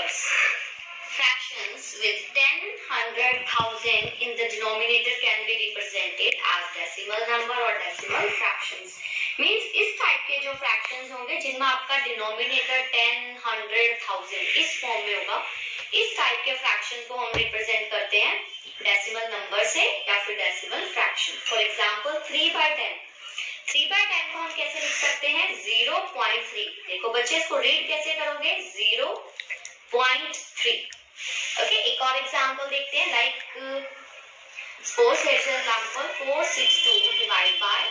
numbers. Fractions with 10, 100, 1000 in the denominator can be represented as decimal number or decimal fractions. Means इस type के जो fractions होंगे जिनमें आपका denominator 10, 100, 1000 इस फॉर्म में होगा, इस टाइप के fractions को हम रिप्रेजेंट करते हैं decimal number से या फिर decimal fraction. For example 3/10. 3/10 को हम कैसे लिख सकते हैं? 0.3. देखो बच्चे इसको रीड कैसे करोगे? 0.3. ओके, एक और एग्जांपल देखते हैं. Like suppose let's example 462 divide by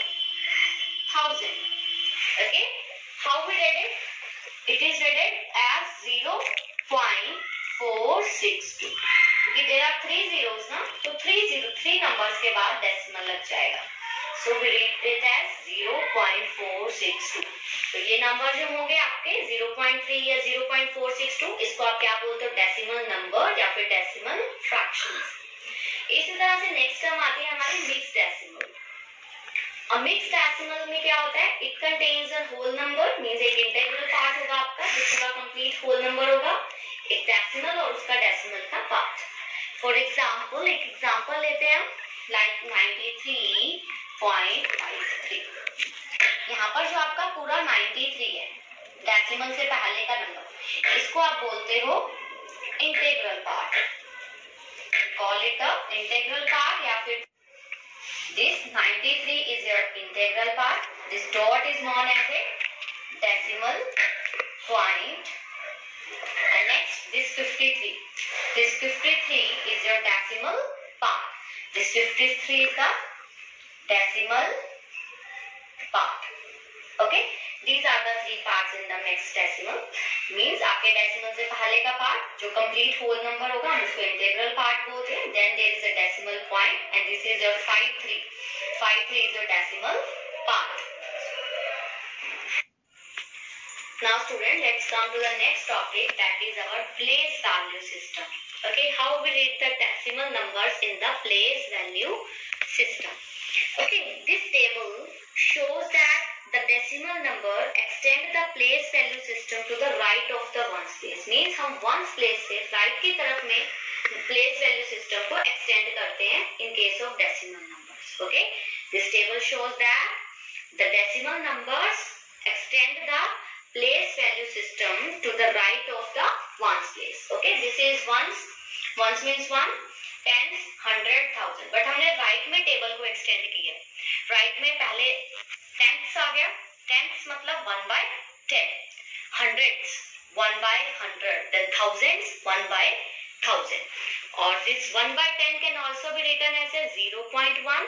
1000. Okay, how we did it? It is read as 0.462. क्योंकि देयर आर 3 zeros ना, तो 3 नंबर्स के बाद डेसिमल लग जाएगा. So we read it as 0.462. तो ये नंबर जो होंगे आपके 0.3 या 0.462, इसको आप क्या बोलते हो? डेसिमल नंबर या फिर डेसिमल फ्रैक्शंस. इसी तरह से नेक्स्ट टर्म आती है हमारी मिक्स्ड डेसिमल. अब मिक्स्ड डेसिमल में क्या होता है? It contains a whole number, means एक इंटीग्रल पार्ट होगा आपका जिसका कंप्लीट होल नंबर होगा, एक डेसिमल और उसका डेसिमल का पार्ट. फॉर एग्जांपल एक एग्जांपल लेते हैं हम, लाइक 93.53. यहाँ पर जो आपका पूरा 93 है, डेसिमल से पहले का नंबर, इसको आप बोलते हो integral part. Call it the integral part या फिर this 93 is your integral part. This dot is known as a decimal point. And next this 53. This 53 is your decimal part. This 53 is the decimal part. Okay, these are the 3 parts in the mixed decimal. Means आपके decimal से पहले का part जो complete whole number होगा हम उसको integral part बोलते हैं. Then there is a decimal point and this is your 53. 53 is your decimal part. Now student, let's come to the next topic, that is our place value system. Okay, how we read the decimal numbers in the place value system. Okay, this table shows that the decimal number extend the place value system to the right of the ones place. Means हम ones place से right की तरफ में place value system को extend करते हैं in case of decimal numbers. Okay, this table shows that the decimal numbers extend the place value system to the right of the ones place. Okay, this is ones. Ones means 1, tens, 100, 1000. But हमने right में table को extend किया. Right में पहले टेंथ्स आ गया. टेंथ्स मतलब 1/10. Hundreds 1/100. Then thousands 1/1000. Or this 1/10 can also be written as a 0.1.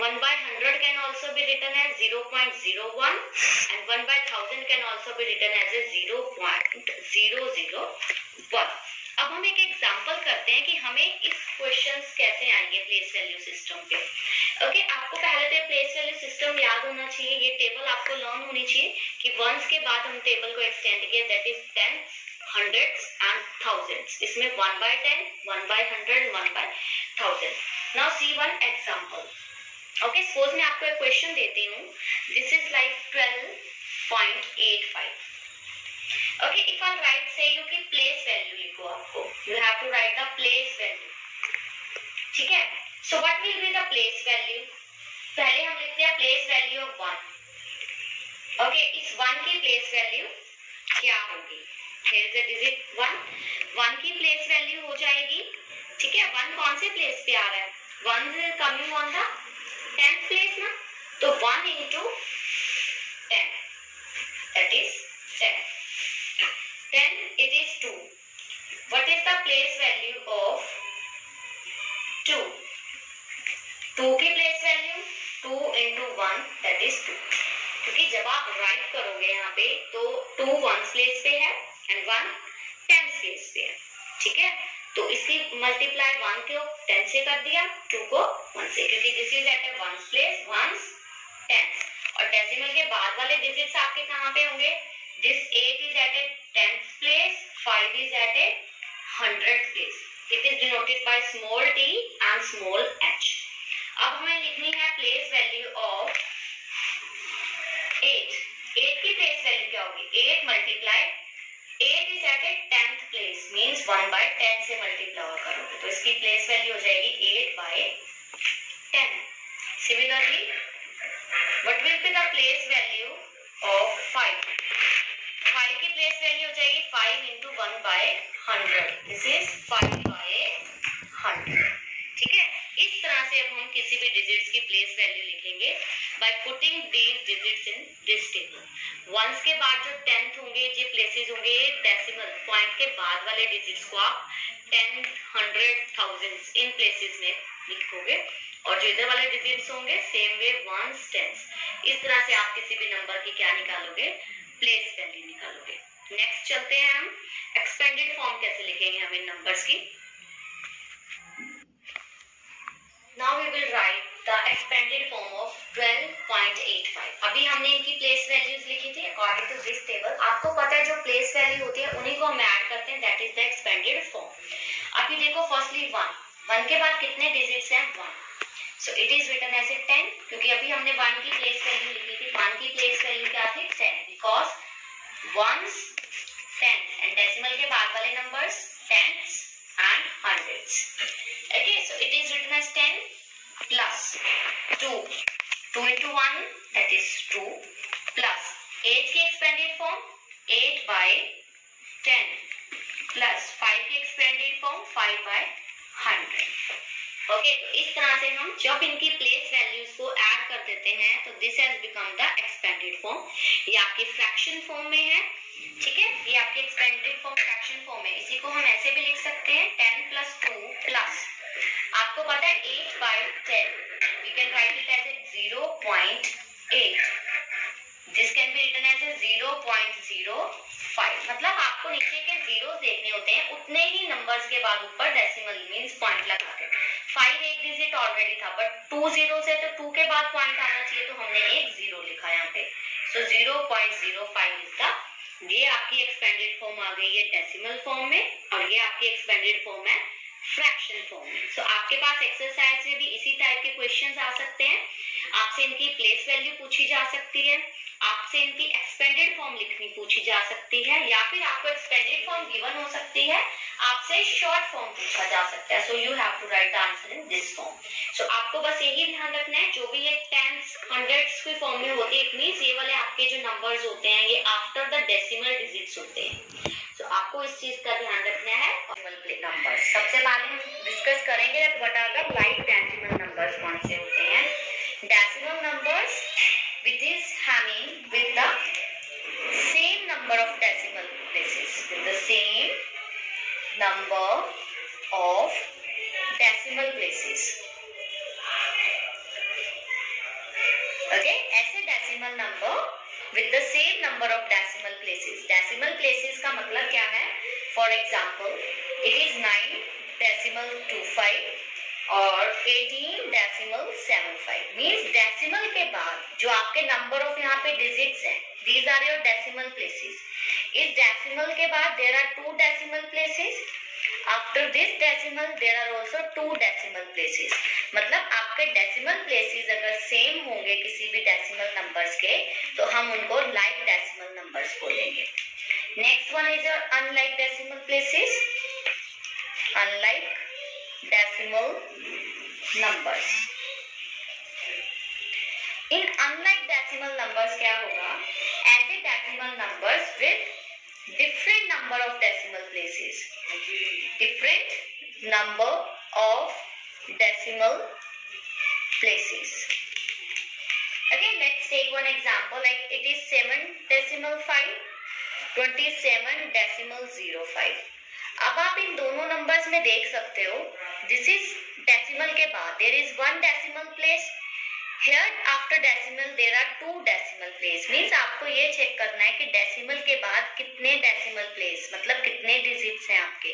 1/100 can also be written as 0.01. And 1/1000 can also be written as a 0.001. अब हम एक एग्जांपल करते हैं कि हमें इस क्वेश्चंस कैसे आएंगे प्लेस वैल्यू सिस्टम पे. ओके, आपको पहले तो प्लेस वैल्यू सिस्टम याद होना चाहिए. ये टेबल आपको लर्न होनी चाहिए कि वंस के बाद हम टेबल को एक्सटेंड किया, that is tens, hundreds and thousands. इसमें 1/10, 1/100, 1/1000. Now see one example. Okay, suppose मैं आपको एक क्वेश्चन देती हूँ. This is like 12.85. Okay, if I write say you कि place value लिखो आपको, you have to write the place value. ठीक है? So what will be the place value? पहले हम लिखते हैं place value of 1. Okay, इस 1 की place value क्या होगी? Here is a digit 1. 1 की place value हो जाएगी. ठीक है? 1 कौन से place पे आ रहा है? 1 is coming on the 10th place ना? तो 1 into 10. That is 7. Then it is 2. What is the place value of 2? 2 की place value 2 into 1 that is 2. क्योंकि जब आप राइट करोगे यहाँ पे तो 2 1's place पे है and 1 10's place पे है. ठीक है, तो इसकी मल्टीप्लाई 1 को 10 से कर दिया, 2 को 1 से, क्योंकि this is at a 1's place, 1's, 10's. और डेसिमल के बाद वाले डिजिट्स आपके कहाँ पे होंगे? This 8 is at a 10th place, 5 is at a 100th place. It is denoted by small t and small h. अब हमें लिखनी है place value of 8. 8 की place value क्या होगी? 8 multiply 8 is at a 10th place, means means 1/10 से multiply करोगे तो इसकी प्लेस वैल्यू हो जाएगी 8/10। Similarly what will be the place value of 5? 5 की प्लेस वैल्यू हो जाएगी 5 into 1/100। This is 5/100। ठीक है, इस तरह से अब हम किसी भी डिजिट्स की प्लेस वैल्यू लिखेंगे by putting these digits in this table. Ones के बाद जो 10th होंगे, जो प्लेसेस होंगे, डेसिमल पॉइंट के बाद वाले डिजिट्स को आप 10, 100, thousands इन प्लेसेस में लिखोगे और जो इधर वाले डिजिट्स होंगे सेम वे वंस, टेंस। इस तरह से आप किसी भी नंबर की क्या निकालोगे? प्लेस वैल्यू निकालोगे। नेक्स्ट चलते हैं हम एक्सपेंडेड फॉर्म कैसे लिखेंगे हम इन नंबर्स की। Now we will write the expanded form of 12.85। अभी हमने इनकी प्लेस वैल्यूज लिखी थी अकॉर्डिंग टू दिस टेबल। आपको पता है जो प्लेस वैल्यू होती है उन्हीं को हम ऐड करते हैं, that is the expanded form. अभी देखो फर्स्टली 1 के बाद कितने डिजिट्स हैं? 1। So it is written as 10 क्योंकि अभी हमने 1 की प्लेस वैल्यू लिखी थी। 1 की प्लेस वैल्यू क्या थी? 10 because ones, tens and decimal के बाद वाले numbers tens and hundreds. Okay, so it is written as 10 plus 2 into 1 that is 2 plus 8 की एक्सपेंडेड फॉर्म 8/10 प्लस 5 की एक्सपेंडेड फॉर्म 5/100। ओके, तो इस तरह से हम जब इनकी प्लेस वैल्यूज को ऐड कर देते हैं तो this has become the expanded form. ये आपकी फ्रैक्शन फॉर्म में है। ठीक है, ये आपकी एक्सपेंडेड फॉर्म फ्रैक्शन फॉर्म है। इसी को हम ऐसे भी लिख सकते हैं 10 + 2 प्लस आपको पता है 8/10 we can write it as 0.8। This can be written as 0.05। मतलब आपको नीचे के जीरो देखने होते हैं, उतने ही नंबर्स के बाद ऊपर डेसिमल मींस पॉइंट लगा के। 5 एक डिजिट ऑलरेडी था बट 2 जीरो से तो 2 के बाद पॉइंट आना चाहिए तो हमने एक जीरो लिखा यहाँ पे। सो 0.05 इज द, ये आपकी एक्सपेंडेड फॉर्म आ गई है डेसिमल फॉर्म में और ये आपकी एक्सपेंडेड फॉर्म है फ्रैक्शन फॉर्म में। सो आपके पास एक्सरसाइज में भी इसी टाइप के क्वेश्चंस आ सकते हैं। आपसे इनकी प्लेस वैल्यू पूछी जा सकती है, आपसे इनकी एक्सपेंडेड फॉर्म लिखनी पूछी जा सकती है, या फिर आपको एक्सपेंडेड फॉर्म गिवन हो सकती है, आपसे शॉर्ट फॉर्म पूछा जा सकता है। So you have to write the answer in this form. So आपको बस यही ध्यान रखना है जो भी ये टेंस, हंड्रेड्स के फॉर्म में होते हैं, इट मींस ये वाले आपके जो नंबर्स होते हैं ये आफ्टर द डेसिमल डिजिट्स होते हैं। तो आपको इस चीज का ध्यान रखना है। नंबर सबसे पहले हम डिस्कस करेंगे what are the like decimal numbers कौन से होते हैं। Decimal numbers which is having with the same number of decimal places, with the same number of decimal places. Okay, ऐसे decimal number with the same number of decimal places. Decimal places का मतलब क्या है? For example, it is 9.25 और 18.75 means decimal के बाद जो आपके नंबर ऑफ यहाँ पे डिजिट्स हैं, these are your decimal places. इस डेसिमल के बाद there are 2 decimal places. After this decimal there are also 2 decimal places. मतलब आपके डेसिमल प्लेसेस अगर सेम होंगे किसी भी डेसिमल नंबर्स के तो हम उनको लाइक डेसिमल नंबर्स बोलेंगे। Next one is unlike decimal places. Unlike decimal numbers. In unlike decimal numbers क्या होगा? ऐसे decimal numbers with different number of decimal places. Different number of decimal places. Okay, let's take one example. Like it is 7.5, 27.05. अब आप इन दोनों numbers में देख सकते हो, दिस इज डेसिमल के बाद there is 1 decimal place, here after decimal there are 2 decimal place. Means आपको ये चेक करना है कि डेसिमल के बाद कितने डेसिमल प्लेस मतलब कितने डिजिट्स हैं आपके।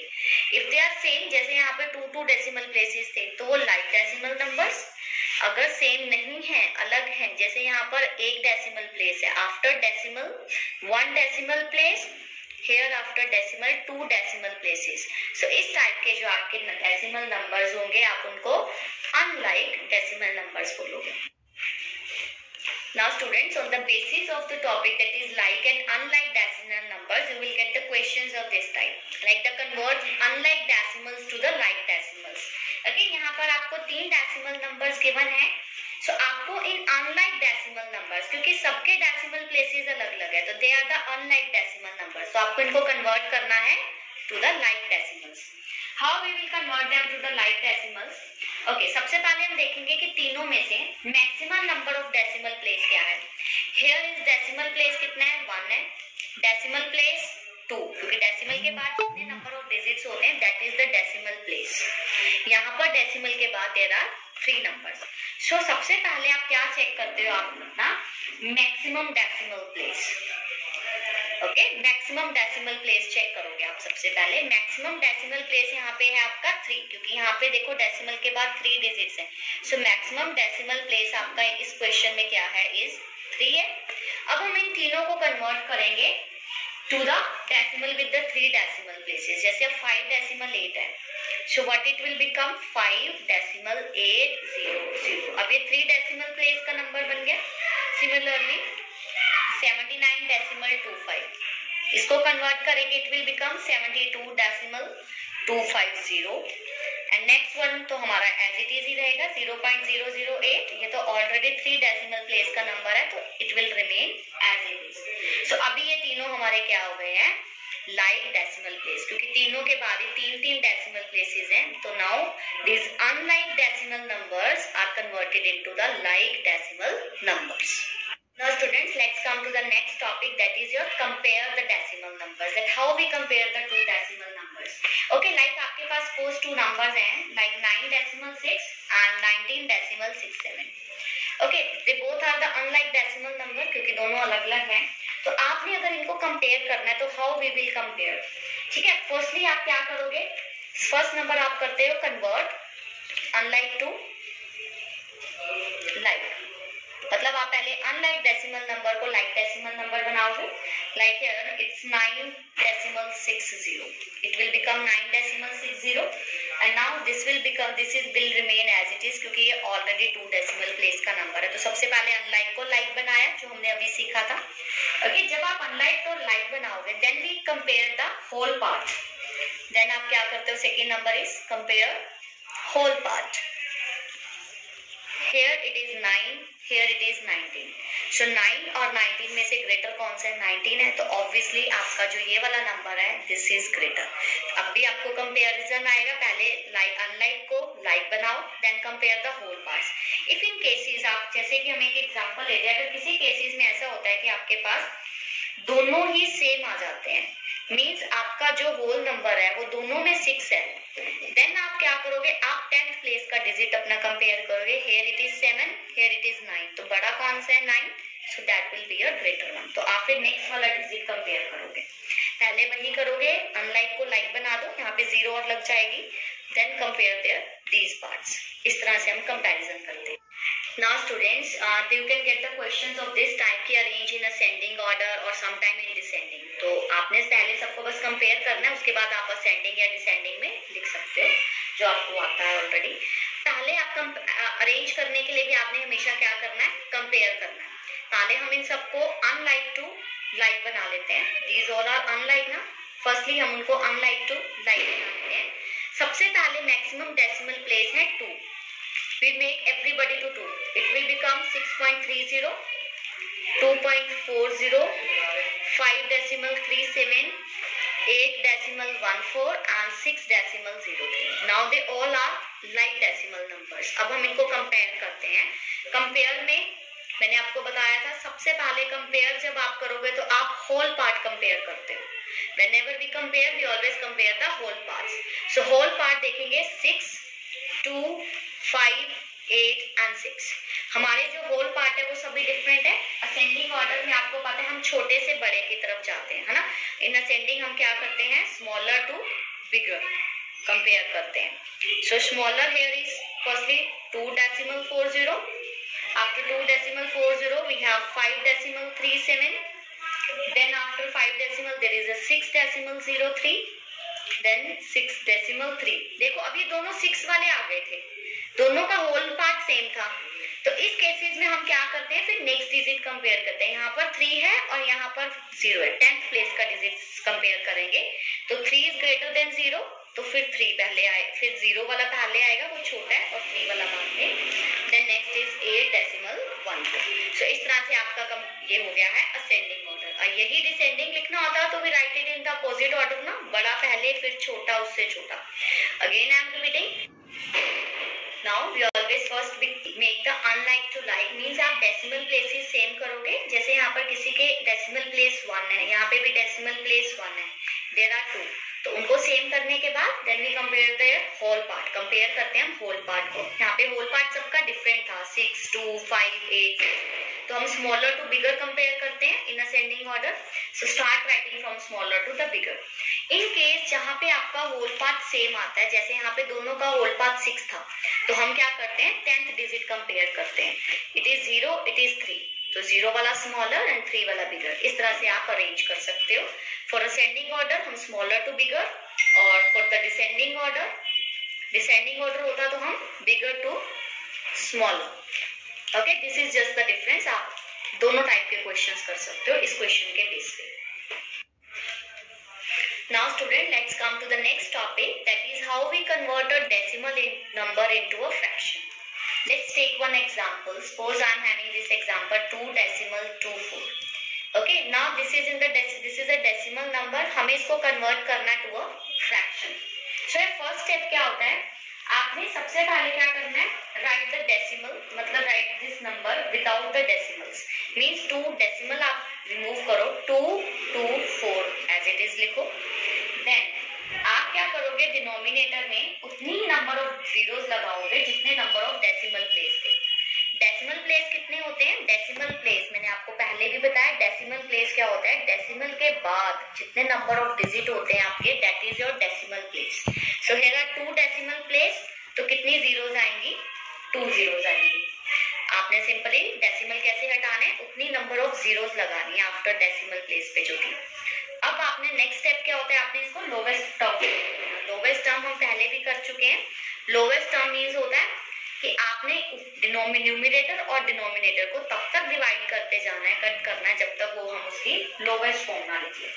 इफ दे आर सेम, जैसे यहाँ पे 2 डेसिमल प्लेसेस थे तो वो लाइक डेसिमल नंबर्स। अगर सेम नहीं है, अलग है, जैसे यहाँ पर 1 डेसिमल प्लेस है, after decimal 1 decimal place, here after decimal 2 decimal places. So इस टाइप के जो आपके डेसिमल नंबर्स होंगे आप उनको अनलाइक डेसिमल नंबर्स बोलोगे। Now students, on the basis of the topic that is like and unlike decimal numbers, you will get the questions of this type, like the convert unlike decimals to the like decimals. Okay, यहाँ पर आपको 3 decimal numbers given है. So आपको इन unlike decimal numbers, क्योंकि सबके decimal places अलग-अलग है, तो they are the unlike decimal numbers. So आपको इनको convert करना है to the like decimals. How we will convert them to the like decimals? Okay, सबसे पहले हम देखेंगे कि तीनों में से maximum number of decimal place क्या है. Here is डेसिमल प्लेस कितना है, 1 है. डेसिमल प्लेस 2, क्योंकि डेसिमल के बाद जितने नंबर ऑफ डिजिट्स होते हैं that is the decimal place. यहाँ पर डेसिमल के बाद देयर आर 3 नंबर्स. सो सबसे पहले आप क्या चेक करते हो, आप अपना maximum decimal place. Okay, maximum decimal place check करोगे आप सबसे पहले. मैक्सिमम डेसिमल प्लेस यहाँ पे है आपका 3, क्योंकि यहाँ पे देखो डेसिमल के बाद 3 डिजिट्स हैं. सो मैक्सिमम डेसिमल प्लेस आपका इस क्वेश्चन में क्या है, इज 3 है. अब हम इन तीनों को कन्वर्ट करेंगे to the decimal with the 3 decimal places. जैसे 5 डेसिमल 8 है, so what it will become 5 decimal 8 0 0. अब ये 3 डेसिमल प्लेस का नंबर बन गया. सिमिलरली 79 डेसिमल 25, इसको कन्वर्ट करेंगे it will become 72 decimal 250. And next one तो हमारा एज इट इज ही रहेगा 0.008. ये तो ऑलरेडी 3 डेसिमल प्लेस का नंबर है, तो it will remain as it is. So अभी ये तीनों हमारे क्या हो गए हैं, लाइक डेसिमल प्लेस, क्योंकि तीनों के बाद ही 3 डेसिमल प्लेसेस हैं. तो now this unlike decimal numbers are converted into the like decimal numbers. Now students, let's come to the next topic, that is your compare the decimal numbers. That how we compare the 2 decimal numbers. Okay, like आपके पास suppose 2 numbers हैं, like 9 decimal 6 and 19 decimal 67. Okay, they both are the unlike decimal number, क्योंकि दोनों अलग-अलग हैं. तो आपने अगर इनको compare करना है तो how we will compare. ठीक है, firstly आप क्या करोगे, फर्स्ट नंबर आप करते हो convert unlike to like. मतलब आप पहले अनलाइक डेसिमल नंबर को लाइक डेसिमल नंबर बनाओगे. Like here it's 9 decimal 60, it will become 9 decimal 60. And now this will remain as it is, क्योंकि ये ऑलरेडी 2 डेसिमल प्लेस का नंबर है. तो सबसे पहले अनलाइक को लाइक बनाया, जो हमने अभी सीखा था. ओके, जब आप अनलाइक को लाइक बनाओगे then we compare the whole part. Then आप क्या करते हो, second number is compare whole part. Here it is 9, here it is 19. So 9 और 19 में से ग्रेटर कौन सा है, 19 है. तो ऑब्वियसली आपका जो ये वाला नंबर है दिस इज ग्रेटर. अब भी आपको कंपेरिजन आएगा, पहले लाइक अनलाइक को लाइक बनाओ, then compare the whole parts. If in cases आप, जैसे कि हम एक एग्जांपल लेते हैं, अगर किसी केसेस में ऐसा होता है कि आपके पास दोनों ही सेम आ जाते हैं, मीन्स आपका जो होल नंबर है वो दोनों में 6 है, देन आप क्या करोगे, आप 10th प्लेस का डिजिट अपना कंपेयर करोगे. Here it is 7, here it is 9. तो बड़ा कौन सा है, 9. So that will be your greater one. तो आप फिर नेक्स्ट वाला डिजिट कंपेयर करोगे. पहले वही करोगे, अनलाइक को लाइक बना दो, यहाँ पे 0 और लग जाएगी, then compare there these parts. इस तरह से हम कंपैरिजन करते हैं. Now students, you can get the questions of this type की arrange in ascending order or sometime in descending. तो आपने पहले सबको बस कंपेयर करना है, उसके बाद आप ascending या descending में लिख सकते हो, जो आपको आता है ऑलरेडी. पहले आप अरेंज करने के लिए भी आपने हमेशा क्या करना है, कंपेयर करना है. पहले हम इन सबको अनलाइक टू लाइक बना लेते हैं. दीज ऑल आर अनलाइक ना, फर्स्टली हम उनको अनलाइक टू लाइक बना लेते हैं. सबसे पहले मैक्सिमम डेसिमल प्लेस है 2. We make everybody to 2. It will become 6.30, 2.40, 5 decimal 37, 8 decimal 14 and 6 decimal 03. Now they all are like decimal numbers. अब हम इनको कंपेयर करते हैं. कंपेयर में मैंने आपको बताया था, सबसे पहले कंपेयर जब आप करोगे तो आप होल पार्ट कंपेयर करते हो. Whenever we compare, we always compare the whole parts. So whole part देखेंगे 6, 2, 5, 8 and 6. हमारे जो होल पार्ट है वो सभी डिफरेंट है. असेंडिंग ऑर्डर में आपको पता है हम छोटे से बड़े की तरफ जाते हैं, है ना. इन असेंडिंग हम क्या करते हैं, स्मॉलर टू बिगर कंपेयर करते हैं. So smaller here is firstly 2 decimal 40. After 2 decimal 40 we have 5 decimal 37. Then after 5 decimal there is a 6 decimal 03. Then 6 decimal 3। देखो अब ये दोनों 6 वाले आ गए थे, दोनों का होल पार्ट सेम था। तो इस केसेस में हम क्या करते हैं, फिर नेक्स्ट डिजिट कंपेयर करते हैं। यहाँ पर 3 है और यहाँ पर 0 है, 10th प्लेस का डिजिट कंपेयर करेंगे। तो 3 इज ग्रेटर देन 0, तो फिर 3 पहले आए, फिर 0 वाला पहले आएगा, वो छोटा है, और 3 वाला बाद में। Then next is 8 decimal 1। So इस तरह से आपका ये हो गया है असेंडिंग ऑर्डर। और यही डिसेंडिंग लिखना होता तो भी right it in the opposite order ना, बड़ा पहले फिर छोटा उससे छोटा। Again I am repeating, now we always first make the unlike to like, means आप डेसिमल प्लेसेस सेम करोगे। जैसे यहाँ पर किसी के डेसिमल प्लेस 1 है, यहाँ पे भी डेसिमल प्लेस 1 है, देयर आर 2, तो उनको सेम करने के बाद then we compare there whole part, compare करते हैं हम होल पार्ट को। यहाँ पे होल पार्ट सबका डिफरेंट था, 6, 2, 5, 8, तो हम स्मॉलर टू बिगर कंपेयर करते हैं in ascending order. So start writing from smaller to the bigger. In case जहाँ पे आपका होल पार्ट सेम आता है, जैसे यहाँ पे दोनों का होल पार्ट 6 था, तो हम क्या करते हैं 10th डिजिट कंपेयर करते हैं। इट इज 0, इट इज 3, तो 0 वाला स्मॉलर एंड 3 वाला बिगर। इस तरह से आप अरेंज कर सकते हो। फॉर असेंडिंग ऑर्डर हम स्मॉलर टू बिगर, और फॉर द डिसेंडिंग ऑर्डर होता तो हम bigger to smaller. Okay, this is just the difference. आप दोनों टाइप के क्वेश्चंस कर सकते हो इस क्वेश्चन के बेस पे। Now student, let's come to the next topic, that is how we convert a decimal number into a fraction. Let's take one example. Suppose I am having this example 2 decimal 24. Okay, now this is a decimal number. हमें इसको convert करना to a fraction. So first step क्या होता है, आपने सबसे पहले क्या करना है, write the decimal, मतलब write this number without the decimals. Means 2 decimal आप remove करो, 2, 2, 4 as it is लिखो। देन आप क्या करोगे, डिनोमिनेटर में उतनी ही नंबर ऑफ जीरोस लगाओगे जितने नंबर ऑफ डेसिमल प्लेस थे। डेसिमल प्लेस कितने होते हैं, डेसिमल प्लेस मैंने आपको पहले भी बताया, डेसिमल प्लेस क्या होता है, डेसिमल के बाद जितने नंबर ऑफ डिजिट होते हैं आपके, that is your decimal place. So here are 2 decimal place, तो कितनी जीरोस आएंगी, 2 जीरोस आएंगी। आपने सिंपली डेसिमल कैसे हटाना है, उतनी नंबर ऑफ जीरोस लगानी है आफ्टर डेसिमल प्लेस पे जो थी। अब आपने नेक्स्ट स्टेप क्या होता है, आपने इसको लोवेस्ट टर्म, लोवेस्ट टर्म हम पहले भी कर चुके हैं। लोवेस्ट टर्म मींस होता है कि आपने न्यूमरेटर और डिनोमिनेटर को तब तक डिवाइड करते जाना है, कट करना है, जब तक वो हम उसकी लोवेस्ट फॉर्म ना लिख लें।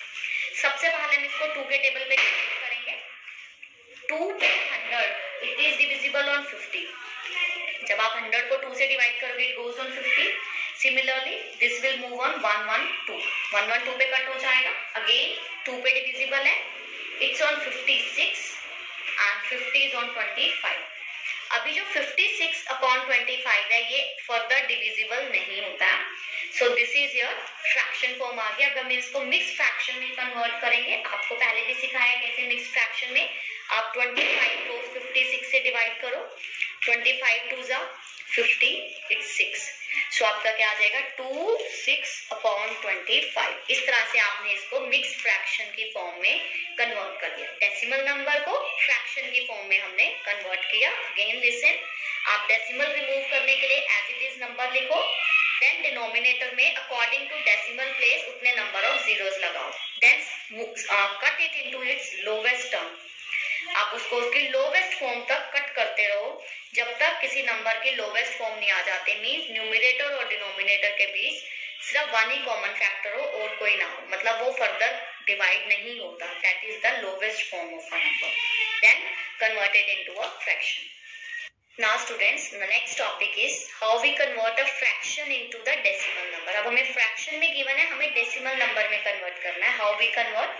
सबसे पहले हम इसको 2 के टेबल पे करेंगे। 2 पे 100, इट इज डिविजिबल ऑन 50। जब आप 100 को 2 से डिवाइड करोगे, it goes on 50। Similarly, this will move on 112. 112 पे कट हो जाएगा। Again 2 पे डिविजिबल है, it's on 56 and 50 is on 25. अभी जो 56 upon 25 है ये फर्दर डिविजिबल नहीं होता। So this is your fraction form आ गया। अब हम इसको मिक्स फ्रैक्शन में कन्वर्ट करेंगे। आपको पहले भी सिखाया कैसे मिक्स फ्रैक्शन में आप 25 को 56 से डिवाइड करो, 25 2 जा 50, it's 6। सो आपका क्या आ जाएगा, 2 6 अपॉन 25। इस तरह से आपने इसको मिक्स फ्रैक्शन की फॉर्म में कन्वर्ट कर दिया। डेसिमल नंबर को फ्रैक्शन की फॉर्म में हमने कन्वर्ट किया। अगेन लिसन, आप डेसिमल रिमूव करने के लिए एज इट इज नंबर लिखो, देन डिनोमिनेटर में अकॉर्डिंग टू डेसिमल प्लेस उतने नंबर ऑफ जीरोस लगाओ, then cut it into its lowest term. आप उसको उसकी लोवेस्ट फॉर्म तक कट करते रहो जब तक किसी नंबर की लोवेस्ट फॉर्म नहीं आ जाते। मींस न्यूमरेटर और डिनोमिनेटर के बीच सिर्फ 1 ही कॉमन फैक्टर हो और कोई ना हो, मतलब वो फर्दर डिवाइड नहीं होता। That is the lowest form of a number, then converted into a fraction. Now students, the next topic is how we convert a fraction into the decimal number. अब हमें फ्रैक्शन में given है, हमें decimal number में convert करना है। How we convert,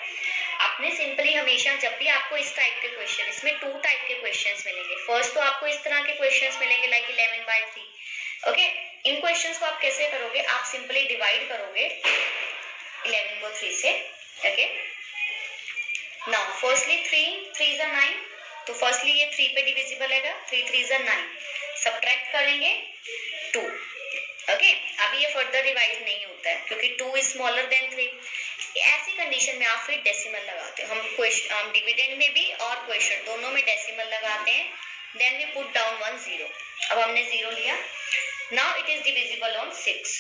आपने simply हमेशा जब भी आपको इस टाइप के क्वेश्चन, इसमें 2 टाइप के क्वेश्चंस मिलेंगे। फर्स्ट तो आपको इस तरह के क्वेश्चंस मिलेंगे लाइक 11/3। ओके, इन क्वेश्चंस को आप कैसे करोगे, आप सिंपली डिवाइड करोगे 11 को 3 से। ओके, नाउ फर्स्टली 3 is 9, तो फर्स्टली ये 3 पे डिविजिबल है, 3 3 is 9, सब्ट्रैक्ट करेंगे 2। ओके, अभी ये फर्दर रिवाइज नहीं होता है क्योंकि 2 इज स्मॉलर देन 3। ऐसी कंडीशन में आप फिर डेसिमल लगाते हो। हम डिविडेंड में भी और क्वेश्चन दोनों में डेसिमल लगाते हैं। Then we put down 1 0। अब हमने 0 लिया। Now it is divisible on 6,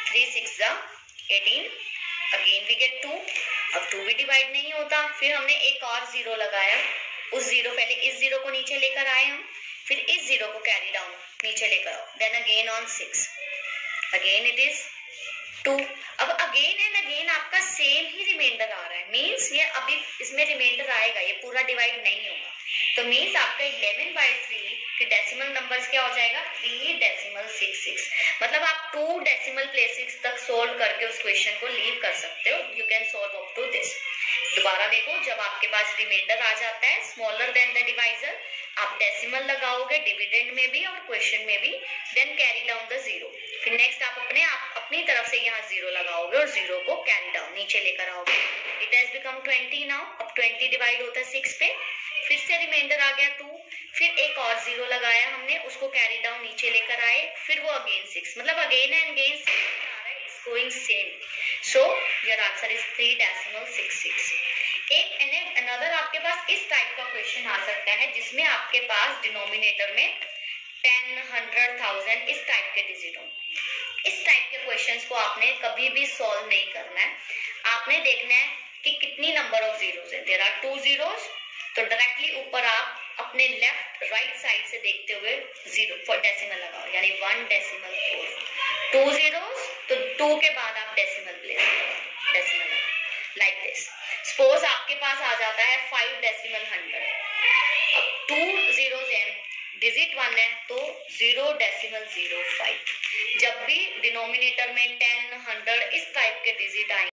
3 6 18, again we get 2, अब 2 भी डिवाइड नहीं होता, फिर हमने एक और 0 लगाया, उस 0 पहले इस 0 को नीचे लेकर आए हम, फिर इस 0 को कैरी डाउन नीचे लेकर आओ, then again on 6, again it is 2। अब अगेन एंड अगेन आपका सेम ही रिमाइंडर आ रहा है, मीन्स ये अभी इसमें रिमाइंडर आएगा, ये पूरा डिवाइड नहीं होगा। तो मीन्स आपका 11/3 के डेसिमल नंबर्स क्या हो जाएगा, 3.66। मतलब आप 2 डेसिमल प्लेसेस तक सोल्व करके उस क्वेश्चन को लीव कर सकते हो। You can solve up to this. दोबारा देखो, जब आपके पास रिमाइंडर आ जाता है स्मॉलर देन द डिवाइजर, आप डेसिमल लगाओगे डिविडेंड में भी और क्वेश्चन में भी, देन कैरी डाउन द 0। फिर नेक्स्ट आप अपनी तरफ से यहाँ 0 लगाओगे और 0 को कैरी डाउन नीचे लेकर आओगे। It has become 20 now. अब 20 डिवाइड होता है 6 पे, फिर से रिमाइंडर आ गया 2, फिर एक और 0 लगाया हमने, उसको कैरी डाउन नीचे लेकर आए, फिर वो अगेन 6, मतलब again and again going same, so your answer is 3.66। एक अनदर आपके पास इस टाइप का क्वेश्चन आ सकता है जिसमें आपके पास डिनोमिनेटर में 10, 100, 1000 इस टाइप के डिजिट हो। इस टाइप के क्वेश्चंस को आपने कभी भी सॉल्व नहीं करना है, आपने देखना है कि कितनी नंबर ऑफ जीरोस है। देयर आर 2 zeros, तो डायरेक्टली ऊपर आप अपने लेफ्ट राइट साइड से देखते हुए 0 फॉर डेसिमल लगाओ, यानी 1.4। 2 zeros, तो 2 के बाद आप डेसिमल प्लेस लगाओ, डेसिमल लाइक दिस। सपोज आपके पास आ जाता है 5.100, अब 2 zeros है, डिजिट 1 है, तो 0.05। जब भी डिनोमिनेटर में 10, 100 इस टाइप के डिजिट आए